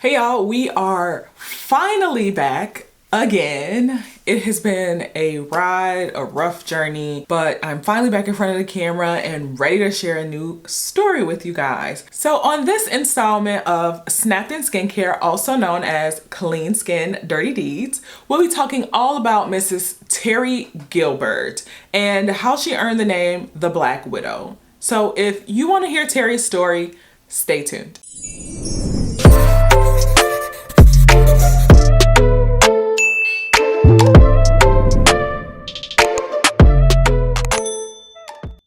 Hey y'all, we are finally back again. It has been a ride, a rough journey, but I'm finally back in front of the camera and ready to share a new story with you guys. So on this installment of Snapped In Skincare, also known as Clean Skin Dirty Deeds, we'll be talking all about Mrs. Terry Gilbert and how she earned the name the Black Widow. So if you want to hear Terry's story, stay tuned.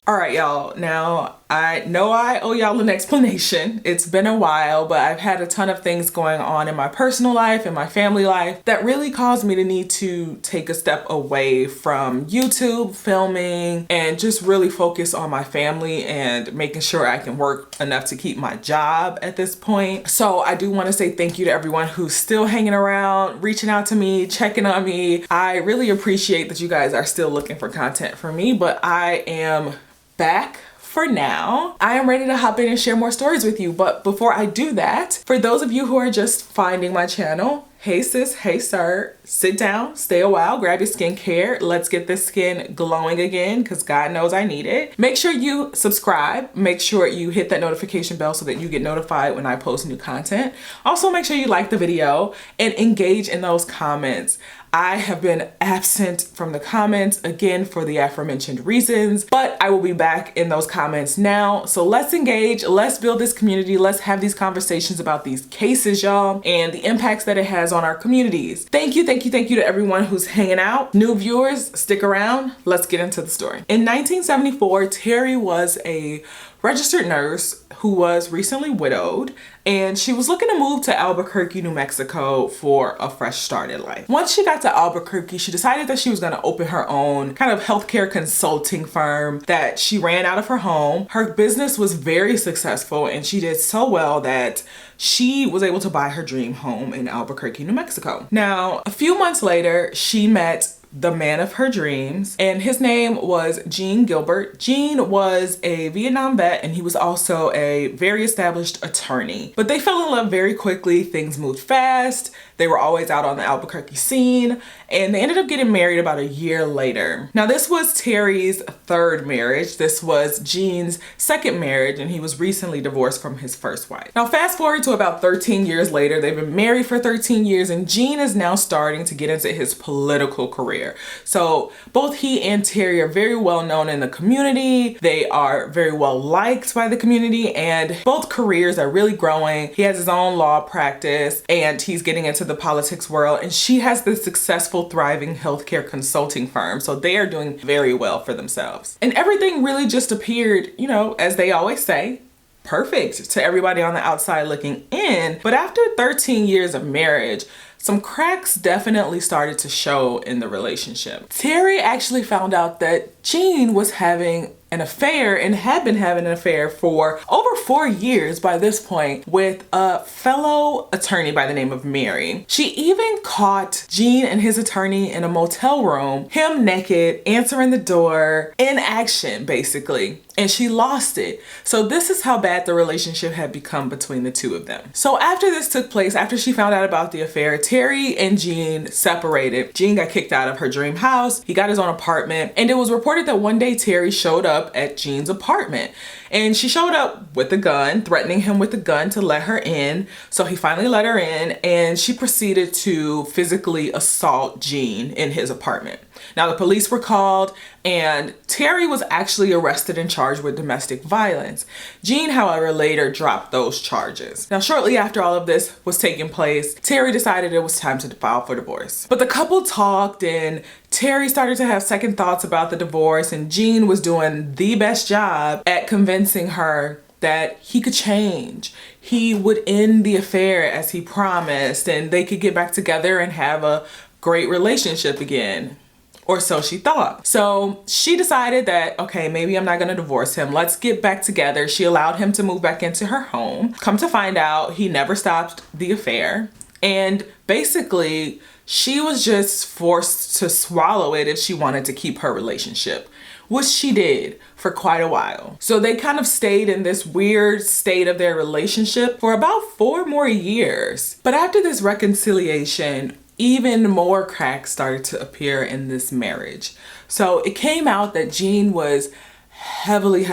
All right, y'all. Now, I know I owe y'all an explanation. It's been a while, but I've had a ton of things going on in my personal life and my family life that really caused me to need to take a step away from YouTube, filming, and just really focus on my family and making sure I can work enough to keep my job at this point. So I do want to say thank you to everyone who's still hanging around, reaching out to me, checking on me. I really appreciate that you guys are still looking for content from me, but I am back for now. I am ready to hop in and share more stories with you. But before I do that, for those of you who are just finding my channel, hey sis, hey sir, sit down, stay a while, grab your skincare. Let's get this skin glowing again because God knows I need it. Make sure you subscribe. Make sure you hit that notification bell so that you get notified when I post new content. Also, make sure you like the video and engage in those comments. I have been absent from the comments again for the aforementioned reasons, but I will be back in those comments now. So let's engage, let's build this community, let's have these conversations about these cases, y'all, and the impacts that it has on our communities. Thank you to everyone who's hanging out. New viewers, stick around. Let's get into the story. In 1974, Terry was a registered nurse who was recently widowed, and she was looking to move to Albuquerque, New Mexico for a fresh start in life. Once she got to Albuquerque, she decided that she was going to open her own kind of healthcare consulting firm that she ran out of her home. Her business was very successful, and she did so well that she was able to buy her dream home in Albuquerque, New Mexico. Now, a few months later, she met the man of her dreams, and his name was Gene Gilbert. Gene was a Vietnam vet, and he was also a very established attorney. But they fell in love very quickly. Things moved fast. They were always out on the Albuquerque scene, and they ended up getting married about a year later. Now, this was Terry's third marriage. This was Gene's second marriage, and he was recently divorced from his first wife. Now, fast forward to about 13 years later. They've been married for 13 years, and Gene is now starting to get into his political career. So both he and Terry are very well known in the community. They are very well liked by the community, and both careers are really growing. He has his own law practice, and he's getting into the politics world, and she has this successful, thriving healthcare consulting firm. So they are doing very well for themselves. And everything really just appeared, you know, as they always say, perfect to everybody on the outside looking in. But after 13 years of marriage, some cracks definitely started to show in the relationship. Terry actually found out that Gene was having an affair and had been having an affair for over 4 years by this point with a fellow attorney by the name of Mary. She even caught Gene and his attorney in a motel room, him naked, answering the door, in action basically. And she lost it. So this is how bad the relationship had become between the two of them. So after this took place, after she found out about the affair, Terry and Gene separated. Gene got kicked out of her dream house. He got his own apartment. And it was reported that one day Terry showed up at Gene's apartment. And she showed up with a gun, threatening him with a gun to let her in. So he finally let her in, and she proceeded to physically assault Gene in his apartment. Now, the police were called, and Terry was actually arrested and charged with domestic violence. Gene, however, later dropped those charges. Now, shortly after all of this was taking place, Terry decided it was time to file for divorce. But the couple talked, and Terry started to have second thoughts about the divorce, and Gene was doing the best job at convincing her that he could change. He would end the affair as he promised, and they could get back together and have a great relationship again. Or so she thought. So she decided that, okay, maybe I'm not gonna divorce him. Let's get back together. She allowed him to move back into her home. Come to find out, he never stopped the affair. And basically, she was just forced to swallow it if she wanted to keep her relationship which she did for quite a while. So they kind of stayed in this weird state of their relationship for about 4 more years. But after this reconciliation, even more cracks started to appear in this marriage. So it came out that Gene was heavily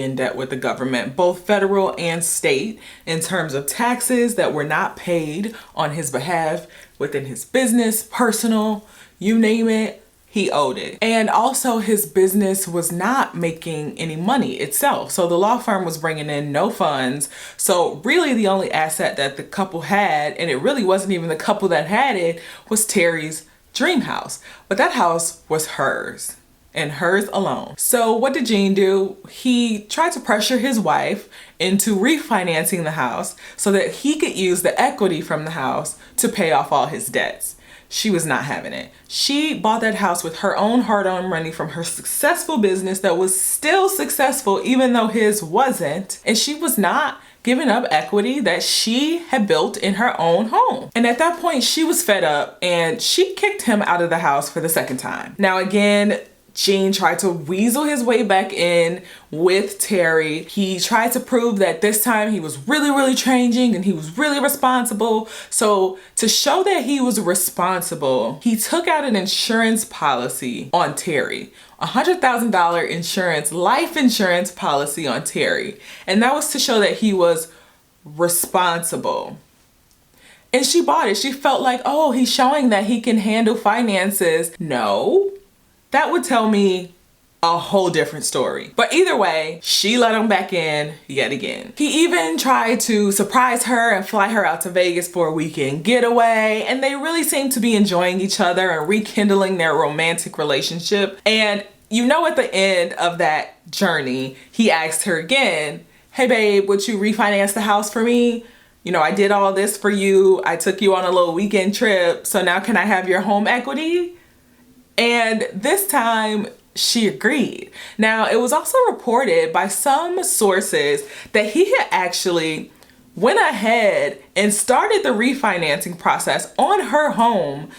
in debt with the government, both federal and state, in terms of taxes that were not paid on his behalf within his business, personal, you name it, he owed it. And also his business was not making any money itself. So the law firm was bringing in no funds. So really the only asset that the couple had, and it really wasn't even the couple that had it, was Terry's dream house. But that house was hers and hers alone. So what did Gene do? He tried to pressure his wife into refinancing the house so that he could use the equity from the house to pay off all his debts. She was not having it. She bought that house with her own hard-earned money from her successful business that was still successful even though his wasn't. And she was not giving up equity that she had built in her own home. And at that point, she was fed up and she kicked him out of the house for the second time. Now again, Gene tried to weasel his way back in with Terry. He tried to prove that this time he was really changing and he was really responsible. So to show that he was responsible, he took out an insurance policy on Terry. $100,000 insurance, life insurance policy on Terry. And that was to show that he was responsible. And she bought it. She felt like, oh, he's showing that he can handle finances. No. That would tell me a whole different story. But either way, she let him back in yet again. He even tried to surprise her and fly her out to Vegas for a weekend getaway, and they really seemed to be enjoying each other and rekindling their romantic relationship. And you know, at the end of that journey, he asked her again, hey babe, would you refinance the house for me? You know, I did all this for you. I took you on a little weekend trip. So now can I have your home equity? And this time she agreed. Now, it was also reported by some sources that he had actually went ahead and started the refinancing process on her home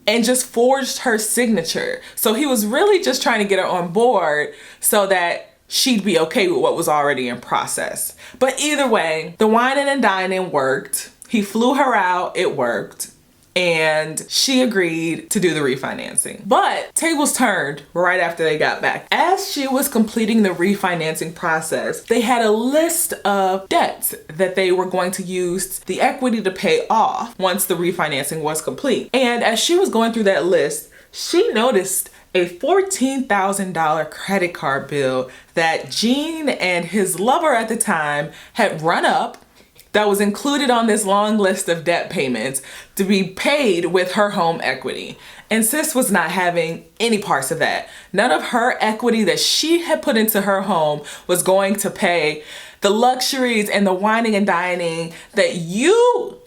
and just forged her signature. So he was really just trying to get her on board so that she'd be okay with what was already in process. But either way, the whining and dining worked. He flew her out, it worked. And she agreed to do the refinancing. But tables turned right after they got back. As she was completing the refinancing process, they had a list of debts that they were going to use the equity to pay off once the refinancing was complete. And as she was going through that list, she noticed a $14,000 credit card bill that Gene and his lover at the time had run up that was included on this long list of debt payments to be paid with her home equity. And sis was not having any parts of that. None of her equity that she had put into her home was going to pay the luxuries and the whining and dining that you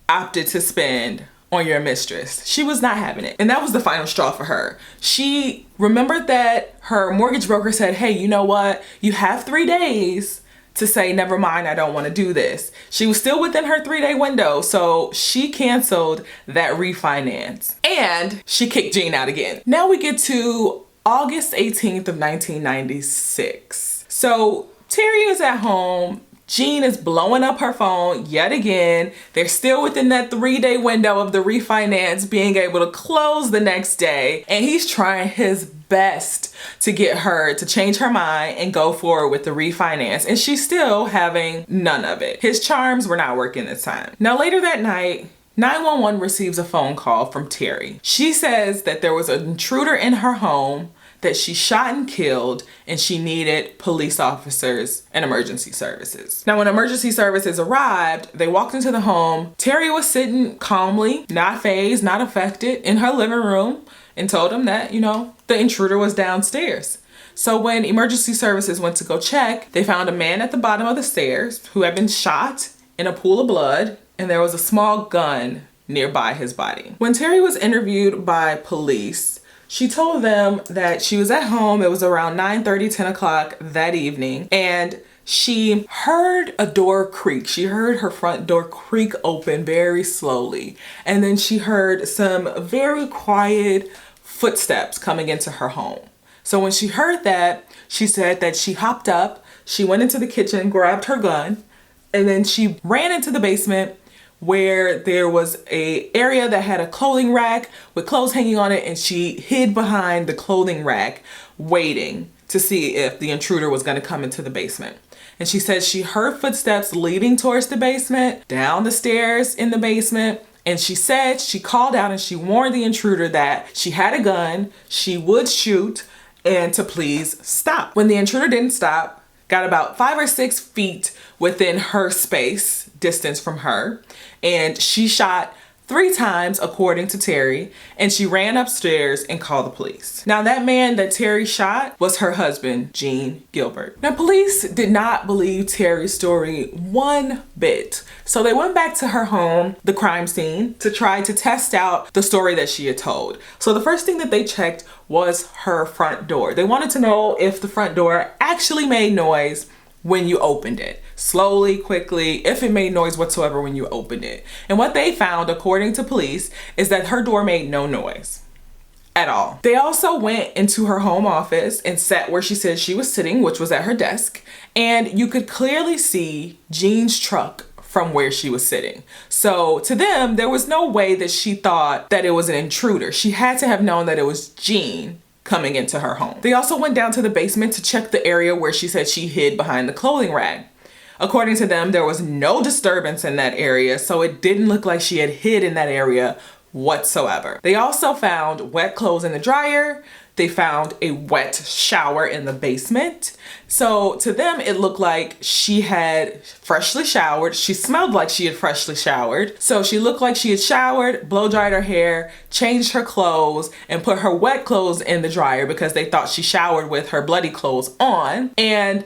opted to spend on your mistress. She was not having it. And that was the final straw for her. She remembered that her mortgage broker said, hey, you know what? You have 3 days to say, never mind, I don't want to do this. She was still within her 3-day window, so she canceled that refinance and she kicked Gene out again. Now we get to August 18th of 1996. So Terry is at home. Gene is blowing up her phone yet again. They're still within that 3-day window of the refinance being able to close the next day. And he's trying his best to get her to change her mind and go forward with the refinance. And she's still having none of it. His charms were not working this time. Now later that night, 911 receives a phone call from Terry. She says that there was an intruder in her home that she shot and killed, and she needed police officers and emergency services. Now, when emergency services arrived, they walked into the home. Terry was sitting calmly, not fazed, not affected, in her living room, and told them that, you know, the intruder was downstairs. So when emergency services went to go check, they found a man at the bottom of the stairs who had been shot in a pool of blood, and there was a small gun nearby his body. When Terry was interviewed by police, she told them that she was at home. It was around 9:30, 10 o'clock that evening, and she heard a door creak. She heard her front door creak open very slowly, and then she heard some very quiet footsteps coming into her home. So when she heard that, she said that she hopped up, she went into the kitchen, grabbed her gun, and then she ran into the basement where there was a area that had a clothing rack with clothes hanging on it, and she hid behind the clothing rack waiting to see if the intruder was going to come into the basement. And she said she heard footsteps leading towards the basement, down the stairs in the basement. And she said she called out and she warned the intruder that she had a gun, she would shoot, and to please stop. When the intruder didn't stop, got about 5 or 6 feet within her space, distance from her, and she shot 3 times, according to Terry, and she ran upstairs and called the police. Now, that man that Terry shot was her husband, Gene Gilbert. Now, police did not believe Terry's story one bit. So they went back to her home, the crime scene, to try to test out the story that she had told. So the first thing that they checked was her front door. They wanted to know if the front door actually made noise when you opened it. Slowly, quickly, if it made noise whatsoever when you opened it. And what they found, according to police, is that her door made no noise at all. They also went into her home office and sat where she said she was sitting, which was at her desk. And you could clearly see Gene's truck from where she was sitting. So to them, there was no way that she thought that it was an intruder. She had to have known that it was Gene coming into her home. They also went down to the basement to check the area where she said she hid behind the clothing rack. According to them, there was no disturbance in that area, so it didn't look like she had hid in that area whatsoever. They also found wet clothes in the dryer. They found a wet shower in the basement. So to them, it looked like she had freshly showered. She smelled like she had freshly showered. So she looked like she had showered, blow dried her hair, changed her clothes, and put her wet clothes in the dryer because they thought she showered with her bloody clothes on. And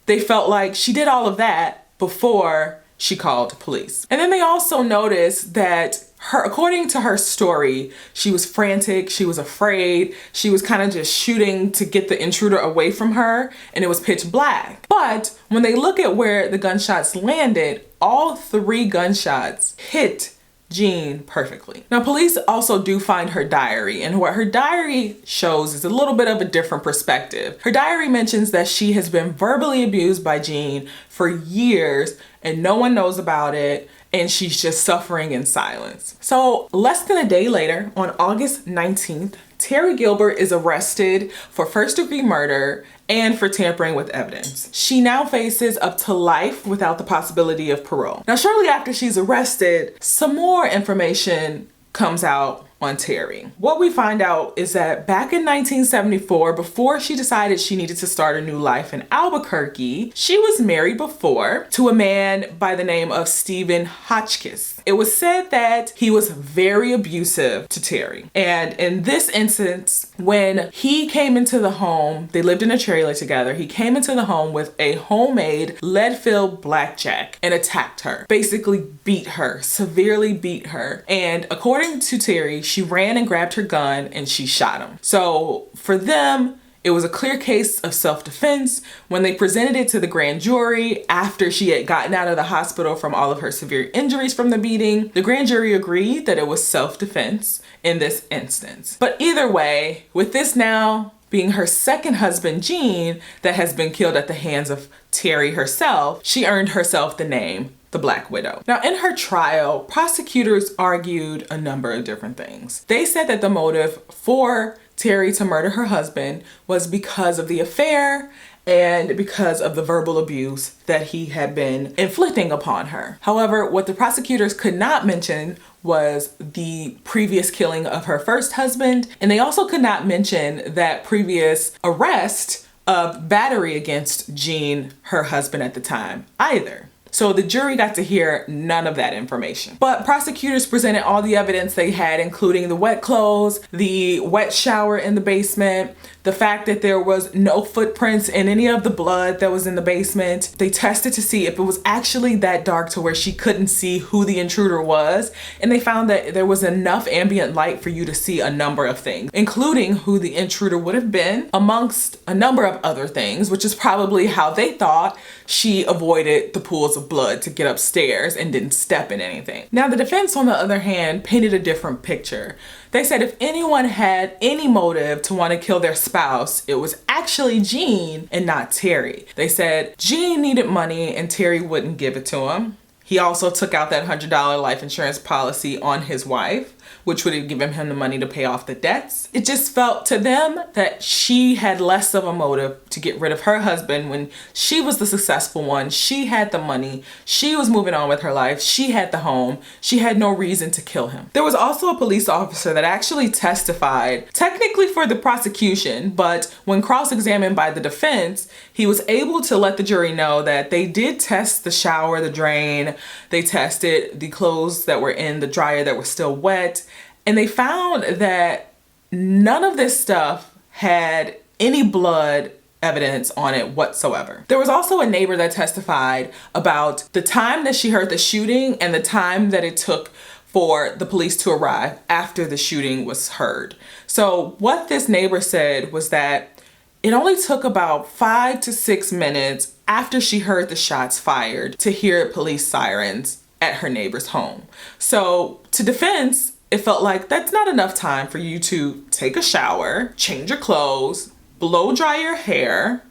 they felt like she did all of that before she called police. And then they also noticed that according to her story, she was frantic, she was afraid, she was kind of just shooting to get the intruder away from her, and it was pitch black. But when they look at where the gunshots landed, all 3 gunshots hit Gene perfectly. Now, police also do find her diary, and what her diary shows is a little bit of a different perspective. Her diary mentions that she has been verbally abused by Gene for years and no one knows about it, and she's just suffering in silence. So less than a day later, on August 19th, Terry Gilbert is arrested for first-degree murder and for tampering with evidence. She now faces up to life without the possibility of parole. Now, shortly after she's arrested, some more information comes out on Terry. What we find out is that back in 1974, before she decided she needed to start a new life in Albuquerque, she was married before to a man by the name of Stephen Hotchkiss. It was said that he was very abusive to Terry. And in this instance, when he came into the home, they lived in a trailer together, he came into the home with a homemade lead-filled blackjack and attacked her. Basically beat her, severely beat her. And according to Terry, she ran and grabbed her gun and she shot him. So for them, it was a clear case of self-defense. When they presented it to the grand jury after she had gotten out of the hospital from all of her severe injuries from the beating, the grand jury agreed that it was self-defense in this instance. But either way, with this now being her second husband, Gene, that has been killed at the hands of Terry herself, she earned herself the name the Black Widow. Now, in her trial, prosecutors argued a number of different things. They said that the motive for Terry to murder her husband was because of the affair and because of the verbal abuse that he had been inflicting upon her. However, what the prosecutors could not mention was the previous killing of her first husband, and they also could not mention that previous arrest of battery against Gene, her husband at the time, either. So the jury got to hear none of that information. But prosecutors presented all the evidence they had, including the wet clothes, the wet shower in the basement, the fact that there was no footprints in any of the blood that was in the basement. They tested to see if it was actually that dark to where she couldn't see who the intruder was. And they found that there was enough ambient light for you to see a number of things, including who the intruder would have been, amongst a number of other things, which is probably how they thought she avoided the pools of of blood to get upstairs and didn't step in anything. Now, the defense, on the other hand, painted a different picture. They said if anyone had any motive to want to kill their spouse, it was actually Gene and not Terry. They said Gene needed money and Terry wouldn't give it to him. He also took out that $100 life insurance policy on his wife, which would have given him the money to pay off the debts. It just felt to them that she had less of a motive to get rid of her husband when she was the successful one. She had the money. She was moving on with her life. She had the home. She had no reason to kill him. There was also a police officer that actually testified, technically for the prosecution, but when cross-examined by the defense, he was able to let the jury know that they did test the shower, the drain. They tested the clothes that were in the dryer that were still wet. And they found that none of this stuff had any blood evidence on it whatsoever. There was also a neighbor that testified about the time that she heard the shooting and the time that it took for the police to arrive after the shooting was heard. So what this neighbor said was that it only took about 5 to 6 minutes after she heard the shots fired to hear police sirens at her neighbor's home. So to defense, it felt like that's not enough time for you to take a shower, change your clothes, blow dry your hair,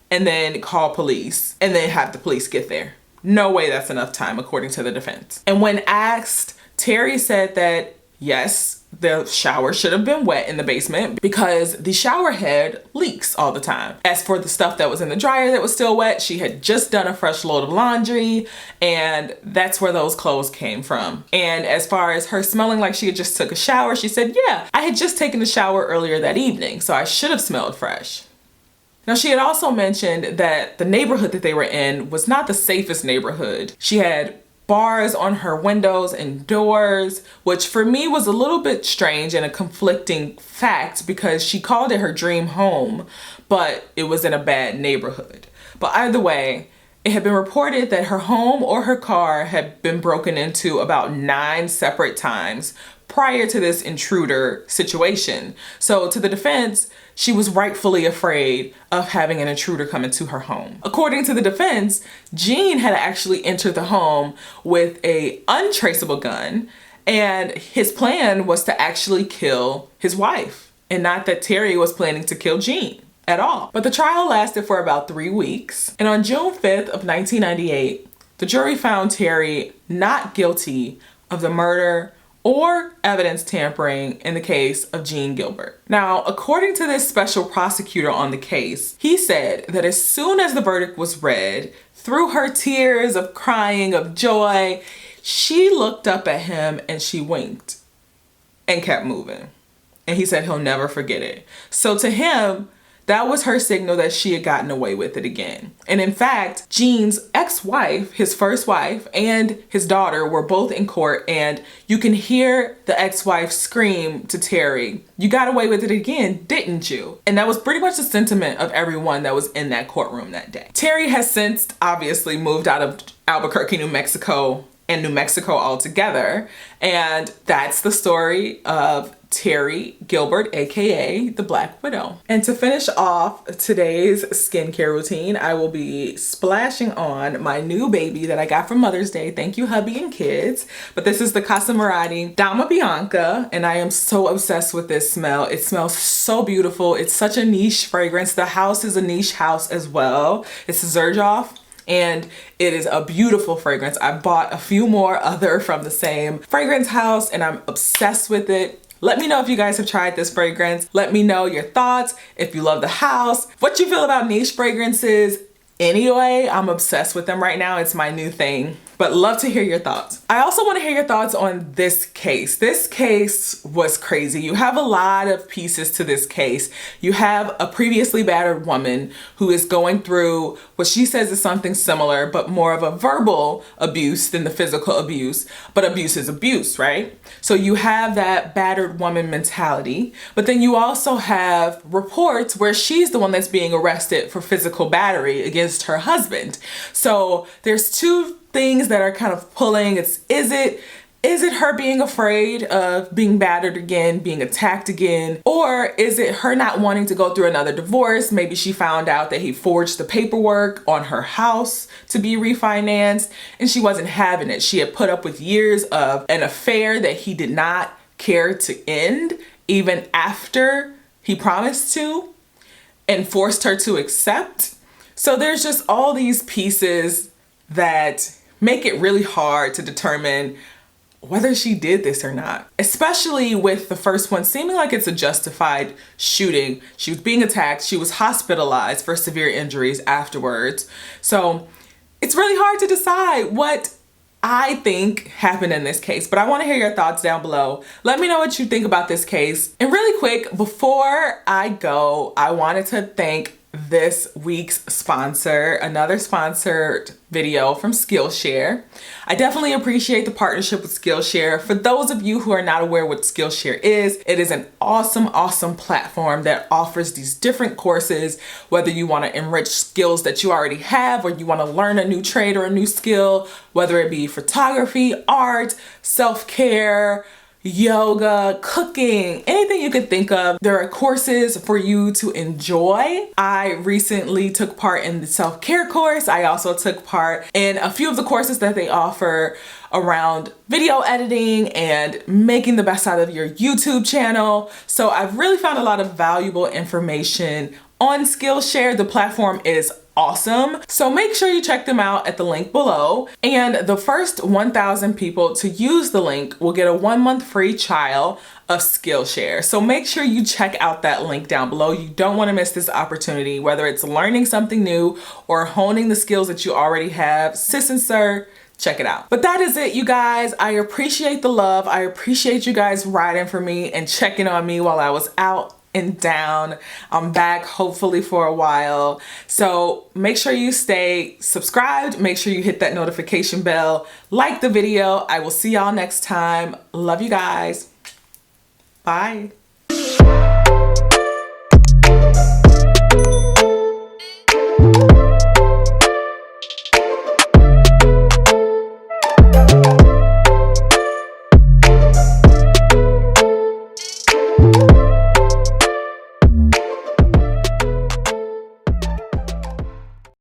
and then call police and then have the police get there. No way that's enough time, according to the defense. And when asked, Terry said that yes, the shower should have been wet in the basement because the shower head leaks all the time. As for the stuff that was in the dryer that was still wet, she had just done a fresh load of laundry and that's where those clothes came from. And as far as her smelling like she had just took a shower, she said, yeah, I had just taken a shower earlier that evening, so I should have smelled fresh. Now, she had also mentioned that the neighborhood that they were in was not the safest neighborhood. She had bars on her windows and doors, which for me was a little bit strange and a conflicting fact because she called it her dream home, but it was in a bad neighborhood. But either way, it had been reported that her home or her car had been broken into about 9 separate times prior to this intruder situation. So to the defense, she was rightfully afraid of having an intruder come into her home. According to the defense, Gene had actually entered the home with an untraceable gun, and his plan was to actually kill his wife, and not that Terry was planning to kill Gene at all. But the trial lasted for about 3 weeks, and on June 5th of 1998, the jury found Terry not guilty of the murder or evidence tampering in the case of Gene Gilbert. Now, according to this special prosecutor on the case, he said that as soon as the verdict was read, through her tears of crying, of joy, she looked up at him and she winked and kept moving. And he said he'll never forget it. So to him, that was her signal that she had gotten away with it again. And in fact, Gene's ex-wife, his first wife, and his daughter were both in court, and you can hear the ex-wife scream to Terry, "You got away with it again, didn't you?" And that was pretty much the sentiment of everyone that was in that courtroom that day. Terry has since obviously moved out of Albuquerque, New Mexico, and New Mexico altogether. And that's the story of Terry Gilbert, aka the Black Widow. And to finish off today's skincare routine, I will be splashing on my new baby that I got for Mother's Day. Thank you, hubby and kids. But this is the Casa Murati Dama Bianca, and I am so obsessed with this smell. It smells so beautiful. It's such a niche fragrance. The house is a niche house as well. It's Xerjoff. And it is a beautiful fragrance. I bought a few more other from the same fragrance house and I'm obsessed with it. Let me know if you guys have tried this fragrance. Let me know your thoughts, if you love the house, what you feel about niche fragrances. Anyway, I'm obsessed with them right now. It's my new thing, but love to hear your thoughts. I also want to hear your thoughts on this case. This case was crazy. You have a lot of pieces to this case. You have a previously battered woman who is going through what she says is something similar, but more of a verbal abuse than the physical abuse, but abuse is abuse, right? So you have that battered woman mentality, but then you also have reports where she's the one that's being arrested for physical battery against her husband. So there's two things that are kind of pulling. Is it Is it her being afraid of being battered again, being attacked again? Or is it her not wanting to go through another divorce? Maybe she found out that he forged the paperwork on her house to be refinanced and she wasn't having it. She had put up with years of an affair that he did not care to end, even after he promised to and forced her to accept. So there's just all these pieces that make it really hard to determine whether she did this or not, especially with the first one seeming like it's a justified shooting. She was being attacked. She was hospitalized for severe injuries afterwards. So it's really hard to decide what I think happened in this case, but I want to hear your thoughts down below. Let me know what you think about this case. And really quick, before I go, I wanted to thank this week's sponsor, another sponsored video from Skillshare. I definitely appreciate the partnership with Skillshare. For those of you who are not aware what Skillshare is, it is an awesome platform that offers these different courses, whether you want to enrich skills that you already have or you want to learn a new trade or a new skill, whether it be photography, art, self-care, yoga, cooking, anything you could think of. There are courses for you to enjoy. I recently took part in the self-care course. I also took part in a few of the courses that they offer around video editing and making the best out of your YouTube channel. So I've really found a lot of valuable information on Skillshare. The platform is awesome. So make sure you check them out at the link below. And the first 1,000 people to use the link will get a 1-month free trial of Skillshare. So make sure you check out that link down below. You don't want to miss this opportunity, whether it's learning something new or honing the skills that you already have. Sis and sir, check it out. But that is it, you guys. I appreciate the love. I appreciate you guys riding for me and checking on me while I was out and down. I'm back hopefully for a while. So make sure you stay subscribed. Make sure you hit that notification bell. Like the video. I will see y'all next time. Love you guys. Bye.